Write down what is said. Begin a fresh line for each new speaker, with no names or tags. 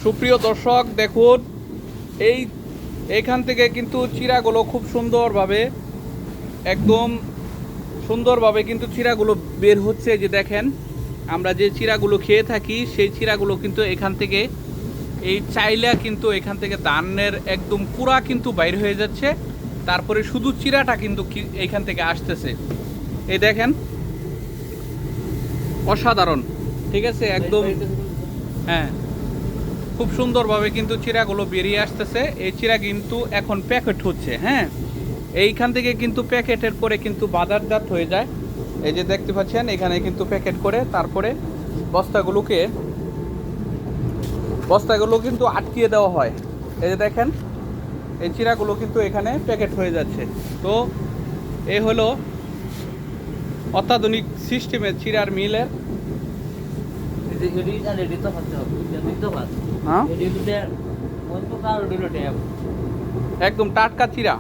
সুপ্রিয় দর্শক দেখুন, এইখান থেকে কিন্তু চিরাগুলো খুব সুন্দরভাবে একদম সুন্দরভাবে কিন্তু চিরাগুলো বের হচ্ছে। যে দেখেন, আমরা যে চিরাগুলো খেয়ে থাকি সেই চিরাগুলো কিন্তু এখান থেকে এই চাইলা কিন্তু এখান থেকে ধানের একদম পুরা কিন্তু বাইর হয়ে যাচ্ছে। তারপরে শুধু চিরাটা কিন্তু এইখান থেকে আসতেছে। এই দেখেন, অসাধারণ। ঠিক আছে, একদম হ্যাঁ, খুব সুন্দরভাবে কিন্তু চিরাগুলো বেরিয়ে আসতেছে। এই চিরা কিন্তু এখন প্যাকেট হচ্ছে। হ্যাঁ, এইখান থেকে কিন্তু প্যাকেটের করে কিন্তু বাজারজাত হয়ে যায়। এই যে দেখতে পাচ্ছেন, এখানে কিন্তু প্যাকেট করে তারপরে বস্তাগুলো কিন্তু আটকিয়ে দেওয়া হয়। এই যে দেখেন, এই চিরাগুলো কিন্তু এখানে প্যাকেট হয়ে যাচ্ছে। তো এই হলো অত্যাধুনিক সিস্টেমের চিরার মিলের। হ্যাঁ, একদম টাটকা চিরা।